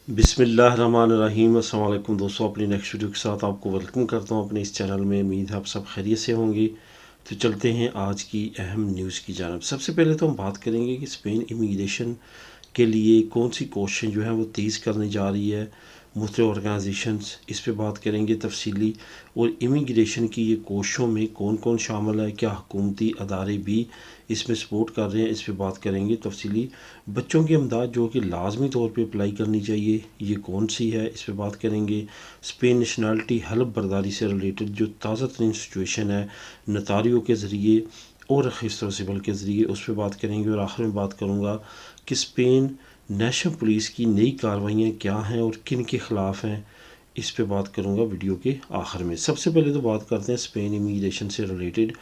बिस्मिल्लाहिर्रहमानिर्रहीम। अस्सलाम वालेकुम दोस्तों, अपनी नेक्स्ट वीडियो के साथ आपको वेलकम करता हूँ अपने इस चैनल में। उम्मीद है आप सब खैरियत से होंगे। तो चलते हैं आज की अहम न्यूज़ की जानब। सबसे पहले तो हम बात करेंगे कि स्पेन इमिग्रेशन के लिए कौन सी कोशिशें जो है वो तेज़ करने जा रही है मुख्तलिफ ऑर्गेनाइजेशंस, इस पे बात करेंगे तफसीली। और इमिग्रेशन की ये कोशिशों में कौन कौन शामिल है, क्या हुकूमती अदारे भी इसमें सपोर्ट कर रहे हैं, इस पे बात करेंगे तफसीली। बच्चों की इमदाद जो कि लाजमी तौर पे अप्लाई करनी चाहिए, ये कौन सी है, इस पे बात करेंगे। स्पेन नेशनलिटी हल्फ बर्दारी से रिलेटेड जो ताज़ा तरीन सिचुएशन है नतारियों के ज़रिए और रखिस्त सिबल के ज़रिए, उस पर बात करेंगे। और आखिर में बात करूँगा कि स्पेन नेशनल पुलिस की नई कार्रवाइयाँ क्या हैं और किन के ख़िलाफ़ हैं, इस पे बात करूँगा वीडियो के आखिर में। सबसे पहले तो बात करते हैं स्पेन इमिग्रेशन से रिलेटेड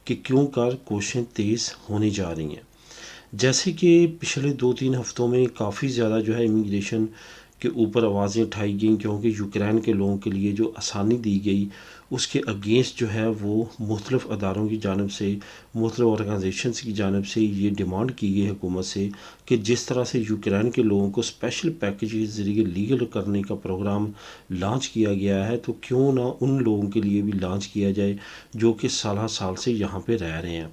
कि क्यों कोशिशें तेज़ होने जा रही हैं। जैसे कि पिछले 2-3 हफ्तों में काफ़ी ज़्यादा जो है इमिग्रेशन के ऊपर आवाज़ें उठाई गई, क्योंकि यूक्रेन के लोगों के लिए जो आसानी दी गई उसके अगेंस्ट जो है वो मुख्तलिफ़ अदारों की जानब से, मुख्तलिफ़ ऑर्गेनाइजेशंस की जानब से ये डिमांड की गई हुकूमत से कि जिस तरह से यूक्रेन के लोगों को स्पेशल पैकेज के ज़रिए लीगल करने का प्रोग्राम लॉन्च किया गया है, तो क्यों ना उन लोगों के लिए भी लॉन्च किया जाए जो कि साल साल से यहाँ पे रह रहे हैं।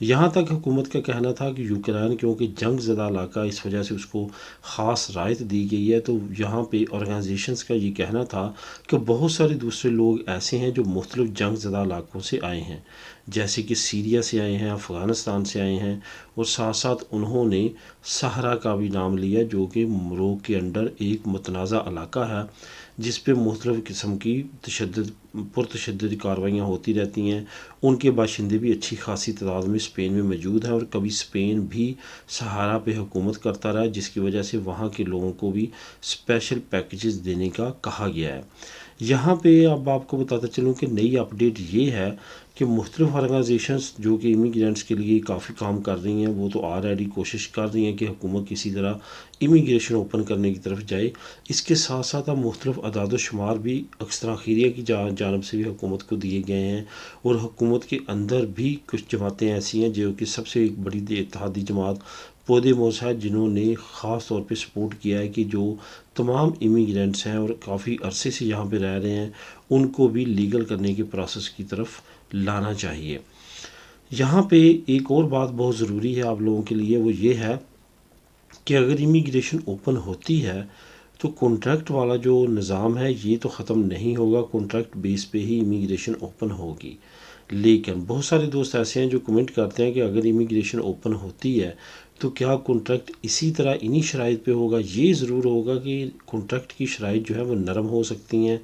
यहाँ तक हुकूमत का कहना था कि यूक्रेन क्योंकि जंग ज़दा इलाका, इस वजह से उसको ख़ास रायत दी गई है। तो यहाँ पे ऑर्गेनाइजेशंस का ये कहना था कि बहुत सारे दूसरे लोग ऐसे हैं जो मुख्तलिफ़ जंग ज़दा इलाकों से आए हैं, जैसे कि सीरिया से आए हैं, अफ़गानिस्तान से आए हैं, और साथ साथ उन्होंने सहरा का भी नाम लिया जो कि मोरक्को के अंडर एक मुतनाज़ा इलाका है जिस पे मुख्तलिफ़ किस्म की पुरतशद्दुद कार्रवाइयाँ होती रहती हैं। उनके बाशिंदे भी अच्छी खासी तादाद में स्पेन में मौजूद हैं, और कभी स्पेन भी सहारा पे हुकूमत करता रहा, जिसकी वजह से वहाँ के लोगों को भी स्पेशल पैकेजेस देने का कहा गया है। यहाँ पे अब आपको बताता चलूँ कि नई अपडेट ये है कि मुख्तलिफ़ ऑर्गेनाइजेशंस जो कि इमिग्रेंट्स के लिए काफ़ी काम कर रही हैं, वो तो ऑलरेडी कोशिश कर रही हैं कि हुकूमत किसी तरह इमिग्रेशन ओपन करने की तरफ जाए। इसके साथ साथ अब मुख्तलिफ़ अदाद शुमार भी अक्सर खैरिया की जानब से भी हुकूमत को दिए गए हैं, और हुकूमत के अंदर भी कुछ जमातें ऐसी हैं जो कि सबसे एक बड़ी इत्तेहादी जमात पोदेमोस है, जिन्होंने ख़ास तौर पे सपोर्ट किया है कि जो तमाम इमिग्रेंट्स हैं और काफ़ी अरसे से यहाँ पे रह रहे हैं, उनको भी लीगल करने के प्रोसेस की तरफ लाना चाहिए। यहाँ पे एक और बात बहुत ज़रूरी है आप लोगों के लिए, वो ये है कि अगर इमिग्रेशन ओपन होती है तो कॉन्ट्रैक्ट वाला जो निज़ाम है ये तो ख़त्म नहीं होगा, कॉन्ट्रैक्ट बेस पे ही इमिग्रेशन ओपन होगी। लेकिन बहुत सारे दोस्त ऐसे हैं जो कमेंट करते हैं कि अगर इमिग्रेशन ओपन होती है तो क्या कॉन्ट्रैक्ट इसी तरह इन्हीं शराइत पे होगा। ये ज़रूर होगा कि कॉन्ट्रैक्ट की शराइत जो है वो नरम हो सकती हैं,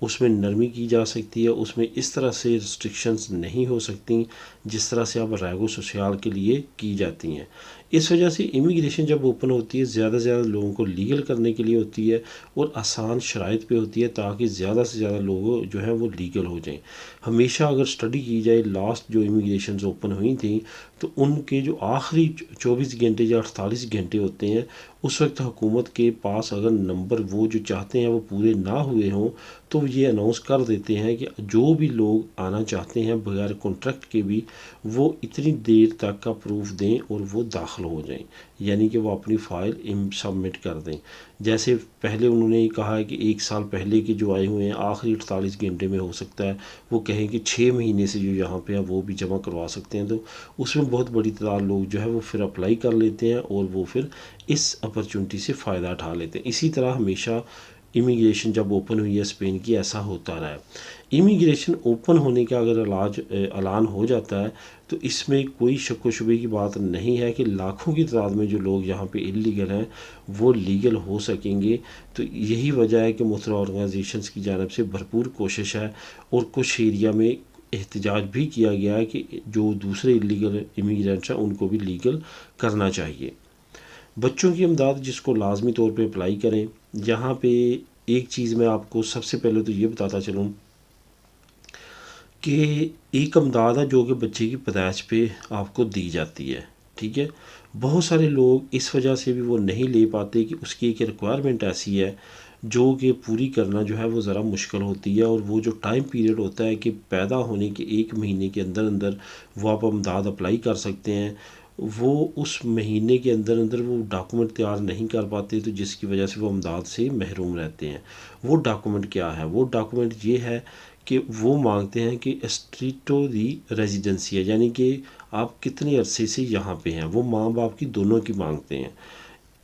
उसमें नरमी की जा सकती है, उसमें इस तरह से रिस्ट्रिक्शंस नहीं हो सकती जिस तरह से अब रैगो सोशल के लिए की जाती हैं। इस वजह से इमिग्रेशन जब ओपन होती है ज़्यादा से ज़्यादा लोगों को लीगल करने के लिए होती है, और आसान शराइत पे होती है ताकि ज़्यादा से ज़्यादा लोग जो है वो लीगल हो जाएं। हमेशा अगर स्टडी की जाए लास्ट जो इमिग्रेशन ओपन हुई थी तो उनके जो आखिरी 24 घंटे या 48 घंटे होते हैं, उस वक्त हुकूमत के पास अगर नंबर वो जो चाहते हैं वो पूरे ना हुए हों तो ये अनाउंस कर देते हैं कि जो भी लोग आना चाहते हैं बगैर कॉन्ट्रैक्ट के भी, वो इतनी देर तक का प्रूफ दें और वो दाखिल हो जाएं, यानी कि वो अपनी फ़ाइल सबमिट कर दें। जैसे पहले उन्होंने कहा है कि 1 साल पहले के जो आए हुए हैं आखिरी 48 घंटे में हो सकता है वो कहें कि 6 महीने से जो यहाँ पे हैं वो भी जमा करवा सकते हैं, तो उसमें बहुत बड़ी तादाद लोग जो है वो फिर अप्लाई कर लेते हैं और वो फिर इस अपॉर्चुनिटी से फ़ायदा उठा लेते हैं। इसी तरह हमेशा इमिग्रेशन जब ओपन हुई है स्पेन की, ऐसा होता रहा है। इमिग्रेशन ओपन होने का अगर ऐलान हो जाता है तो इसमें कोई शक व शुबे की बात नहीं है कि लाखों की तादाद में जो लोग यहाँ पे इलीगल हैं वो लीगल हो सकेंगे। तो यही वजह है कि मुख्तलिफ़ ऑर्गेनाइजेशंस की जानब से भरपूर कोशिश है, और कुछ एरिया में एहतजाज भी किया गया है कि जो दूसरे इलीगल इमिग्रेंट्स हैं उनको भी लीगल करना चाहिए। बच्चों की इमदाद जिसको लाजमी तौर पे अप्लाई करें। यहाँ पे एक चीज़ मैं आपको सबसे पहले तो ये बताता चलूँ कि एक इमदाद है जो कि बच्चे की पैदाइश पे आपको दी जाती है, ठीक है। बहुत सारे लोग इस वजह से भी वो नहीं ले पाते कि उसकी एक रिक्वायरमेंट ऐसी है जो कि पूरी करना जो है वो ज़रा मुश्किल होती है, और वो जो टाइम पीरियड होता है कि पैदा होने के 1 महीने के अंदर अंदर वो आप इमदाद अप्लाई कर सकते हैं, वो उस महीने के अंदर अंदर वो डॉक्यूमेंट तैयार नहीं कर पाते, तो जिसकी वजह से वो इमदाद से महरूम रहते हैं। वो डॉक्यूमेंट क्या है? वो डॉक्यूमेंट ये है कि वो मांगते हैं कि स्ट्रीटो दी रेजिडेंसी है, यानी कि आप कितने अरसे से यहाँ पे हैं। वो माँ बाप की दोनों की मांगते हैं।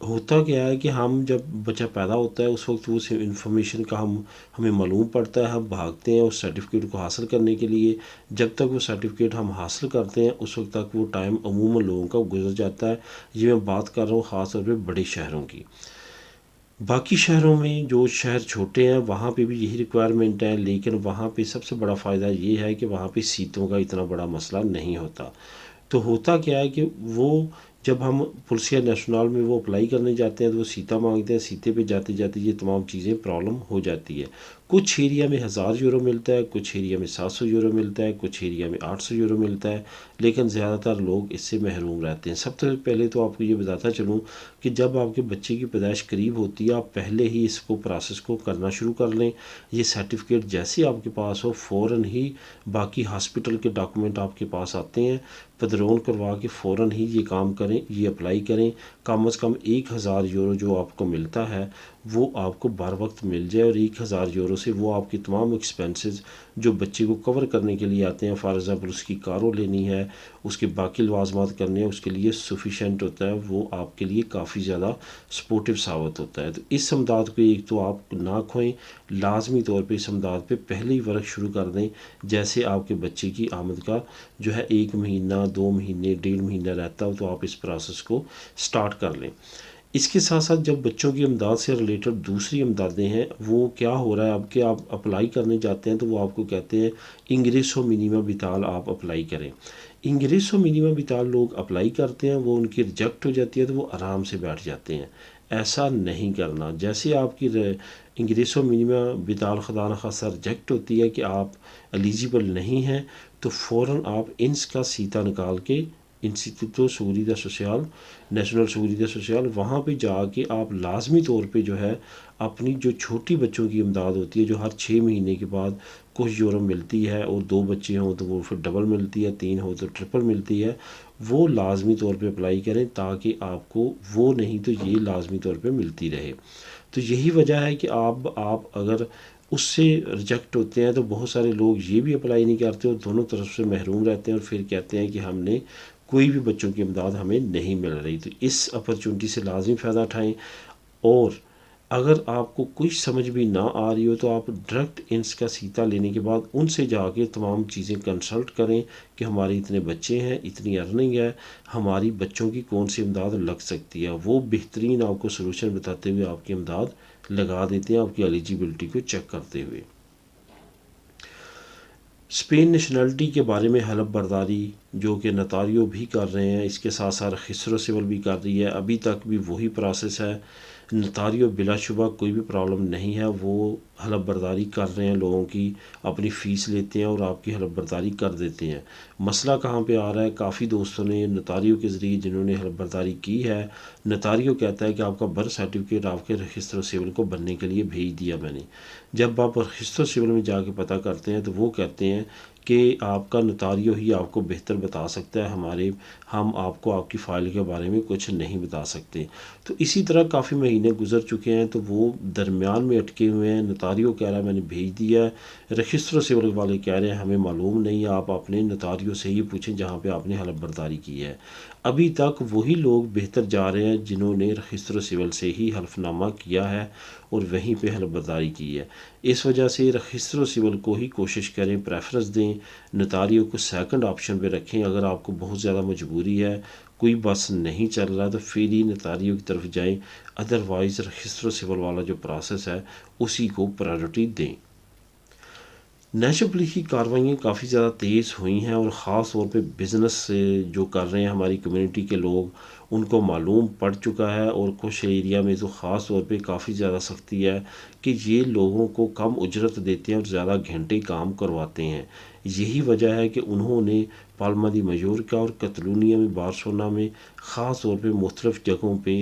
होता क्या है कि हम जब बच्चा पैदा होता है उस वक्त वो इन्फॉर्मेशन का हमें मालूम पड़ता है, हम भागते हैं उस सर्टिफिकेट को हासिल करने के लिए। जब तक वो सर्टिफिकेट हम हासिल करते हैं उस वक्त तक वो टाइम अमूमन लोगों का गुजर जाता है। ये मैं बात कर रहा हूँ ख़ास तौर पे बड़े शहरों की। बाकी शहरों में जो शहर छोटे हैं वहाँ पे भी यही रिक्वायरमेंट है, लेकिन वहाँ पे सबसे बड़ा फ़ायदा ये है कि वहाँ पे सीटों का इतना बड़ा मसला नहीं होता। तो होता क्या है कि वो जब हम पुलिसिया नेशनल में वो अप्लाई करने जाते हैं तो वो सीटा मांगते हैं। सीटे पे जाते जाते ये तमाम चीज़ें प्रॉब्लम हो जाती है। कुछ एरिया में 1000 यूरो मिलता है, कुछ एरिया में 700 यूरो मिलता है, कुछ एरिया में 800 यूरो मिलता है, लेकिन ज़्यादातर लोग इससे महरूम रहते हैं। सबसे पहले तो आपको ये बताता चलूँ कि जब आपके बच्चे की पैदाइश करीब होती है आप पहले ही इसको प्रोसेस को करना शुरू कर लें। ये सर्टिफिकेट जैसे आपके पास हो फ़ौरन ही बाकी हॉस्पिटल के डॉक्यूमेंट आपके पास आते हैं, पदरोन करवा के फ़ौरन ही ये काम करें, ये अप्लाई करें। कम से कम 1000 यूरो जो आपको मिलता है वो आपको बर वक्त मिल जाए, और 1000 यूरो से वो आपकी तमाम एक्सपेंसेस जो बच्चे को कवर करने के लिए आते हैं, फॉर एग्ज़ाम्पल उसकी कारों लेनी है, उसके बाकी लवाजमात करने हैं, उसके लिए सफिशेंट होता है। वो आपके लिए काफ़ी ज़्यादा सपोर्टिव साबित होता है। तो इस इमदाद को एक तो आप ना खोएं, लाजमी तौर पे इस इमदाद पे पहले ही वर्क शुरू कर दें। जैसे आपके बच्चे की आमद का जो है 1 महीना 2 महीने 1.5 महीना रहता हो तो आप इस प्रोसेस को स्टार्ट कर लें। इसके साथ साथ जब बच्चों की इमदाद से रिलेटेड दूसरी इमदादें हैं, वो क्या हो रहा है अब कि आप अप्लाई करने जाते हैं तो वो आपको कहते हैं इंग्रेसो मिनिमा विताल आप अप्लाई करें। इंग्रेसो मिनिमा विताल लोग अप्लाई करते हैं, वो उनकी रिजेक्ट हो जाती है तो वो आराम से बैठ जाते हैं। ऐसा नहीं करना। जैसे आपकी इंग्रेसो मिनिमा विताल खुदा न खास्ता रिजेक्ट होती है कि आप एलिजिबल नहीं हैं, तो फ़ौरन आप इंस का सीता निकाल के इंस्टीट्यूटो seguridad social national seguridad social वहाँ पे जाके आप लाजमी तौर पे जो है अपनी जो छोटी बच्चों की इमदाद होती है जो हर 6 महीने के बाद कुछ यूरो मिलती है, और 2 बच्चे हों तो वो फिर डबल मिलती है, 3 हो तो ट्रिपल मिलती है, वो लाजमी तौर पे अप्लाई करें ताकि आपको वो नहीं तो ये लाजमी तौर पे मिलती रहे। तो यही वजह है कि आप अगर उससे रिजेक्ट होते हैं तो बहुत सारे लोग ये भी अप्लाई नहीं करते और दोनों तरफ से महरूम रहते हैं, और फिर कहते हैं कि हमने कोई भी बच्चों की इमदाद हमें नहीं मिल रही। तो इस अपॉर्चुनिटी से लाजमी फ़ायदा उठाएं। और अगर आपको कुछ समझ भी ना आ रही हो तो आप डायरेक्ट इंस का सीता लेने के बाद उनसे जाके तमाम चीज़ें कंसल्ट करें कि हमारे इतने बच्चे हैं, इतनी अर्निंग है, हमारी बच्चों की कौन सी इमदाद लग सकती है। वो बेहतरीन आपको सलूशन बताते हुए आपकी इमदाद लगा देते हैं आपकी एलिजिबिलिटी को चेक करते हुए। स्पेन नेशनलिटी के बारे में हलफ बर्दारी जो कि नतारियो भी कर रहे हैं, इसके साथ साथ खिसरो सिविल भी कर रही है, अभी तक भी वही प्रोसेस है। नतारियो बिलाशुबा कोई भी प्रॉब्लम नहीं है, वो हलफ बर्दारी कर रहे हैं, लोगों की अपनी फ़ीस लेते हैं और आपकी हलफ बर्दारी कर देते हैं। मसला कहाँ पे आ रहा है? काफ़ी दोस्तों ने नतारियो के ज़रिए जिन्होंने हलफ बर्दारी की है, नतारियो कहता है कि आपका बर्थ सर्टिफिकेट आपके रजिस्टर सिविल को बनने के लिए भेज दिया मैंने। जब आप रजिस्टर सिविल में जाके पता करते हैं तो वो कहते हैं कि आपका नतारियो ही आपको बेहतर बता सकता है, हम आपको आपकी फ़ाइल के बारे में कुछ नहीं बता सकते। तो इसी तरह काफ़ी महीने गुजर चुके हैं तो वो दरमियान में अटके हुए हैं। नतारियो कह रहा है मैंने भेज दिया है, रजिस्टर सिविल वाले कह रहे हैं हमें मालूम नहीं है, आप अपने नतारियो से ही पूछें जहाँ पे आपने हलफ बर्दारी की है। अभी तक वही लोग बेहतर जा रहे हैं जिन्होंने रजिस्टर सिविल से ही हल्फनामा किया है और वहीं पे हलफ बर्दारी की है। इस वजह से रजिस्टर सिविल को ही कोशिश करें, प्रेफरेंस दें, नतारियों को सेकंड ऑप्शन पे रखें। अगर आपको बहुत ज़्यादा मजबूरी है, कोई बस नहीं चल रहा तो फिर ही नतारियों की तरफ जाएं, अदरवाइज़ रजिस्टर सिविल वाला जो प्रोसेस है उसी को प्रायोरिटी दें। नेशनल पुलिस की कार्रवाइयाँ काफ़ी ज़्यादा तेज़ हुई हैं, और ख़ास तौर पे बिज़नेस से जो कर रहे हैं हमारी कम्युनिटी के लोग, उनको मालूम पड़ चुका है, और कुछ एरिया में तो ख़ास तौर पे काफ़ी ज़्यादा सख्ती है कि ये लोगों को कम उजरत देते हैं और ज़्यादा घंटे काम करवाते हैं। यही वजह है कि उन्होंने पाल्मा दी मयूरका और कतलूनिया में, बार्सिलोना में ख़ास तौर पे मुख्तलिफ़ जगहों पे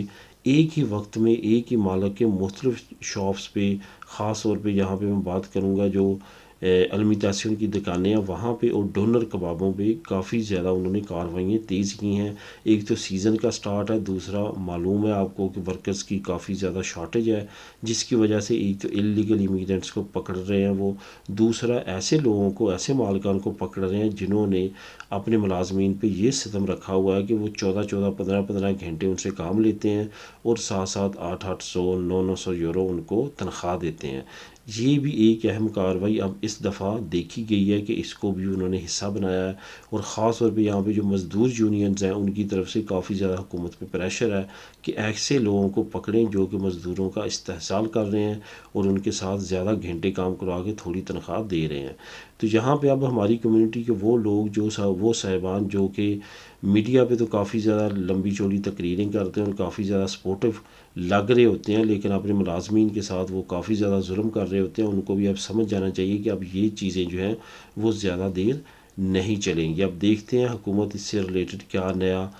एक ही वक्त में एक ही मालिक के मुख्तलिफ़ शॉप्स पे, ख़ास तौर पे यहाँ पे मैं बात करूँगा जो अलमी तहसीन की दुकानें हैं वहाँ पे और डोनर कबाबों पे काफ़ी ज़्यादा उन्होंने कार्रवाइयाँ तेज़ की हैं। एक तो सीज़न का स्टार्ट है, दूसरा मालूम है आपको कि वर्कर्स की काफ़ी ज़्यादा शॉर्टेज है, जिसकी वजह से एक तो इलीगल इमिग्रेंट्स को पकड़ रहे हैं वो, दूसरा ऐसे लोगों को, ऐसे मालिकान को पकड़ रहे हैं जिन्होंने अपने मुलाजमीन पे ये सितम रखा हुआ है कि वो 14-14 15-15 घंटे उनसे काम लेते हैं और 7-7 8-800 900 यूरो उनको तनख्वाह देते हैं। ये भी एक अहम कार्रवाई अब इस दफ़ा देखी गई है कि इसको भी उन्होंने हिस्सा बनाया है और ख़ास तौर पे यहाँ पे जो मज़दूर यूनियंस हैं उनकी तरफ से काफ़ी ज़्यादा हुकूमत पे प्रेशर है कि ऐसे लोगों को पकड़ें जो कि मज़दूरों का इस्तेहसाल कर रहे हैं और उनके साथ ज़्यादा घंटे काम करवा के थोड़ी तनख्वाह दे रहे हैं। तो यहाँ पे अब हमारी कम्युनिटी के वो लोग वो साहिबान जो कि मीडिया पे तो काफ़ी ज़्यादा लंबी चौड़ी तकरीरें करते हैं और काफ़ी ज़्यादा सपोर्टिव लग रहे होते हैं, लेकिन अपने मुलाजमीन के साथ वो काफ़ी ज़्यादा जुल्म कर रहे होते हैं। उनको भी अब समझ जाना चाहिए कि अब ये चीज़ें जो हैं वो ज़्यादा देर नहीं चलेंगी। अब देखते हैं हुकूमत इससे रिलेटेड क्या नया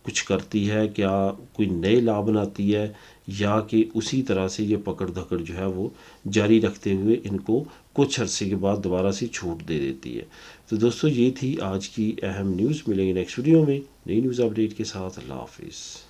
कुछ करती है, क्या कोई नए लॉ बनाती है, या कि उसी तरह से ये पकड़ धकड़ जो है वो जारी रखते हुए इनको कुछ अरसे के बाद दोबारा से छूट दे देती है। तो दोस्तों ये थी आज की अहम न्यूज़। मिलेंगे नेक्स्ट वीडियो में नई न्यूज़ अपडेट के साथ। अल्लाह हाफिज़।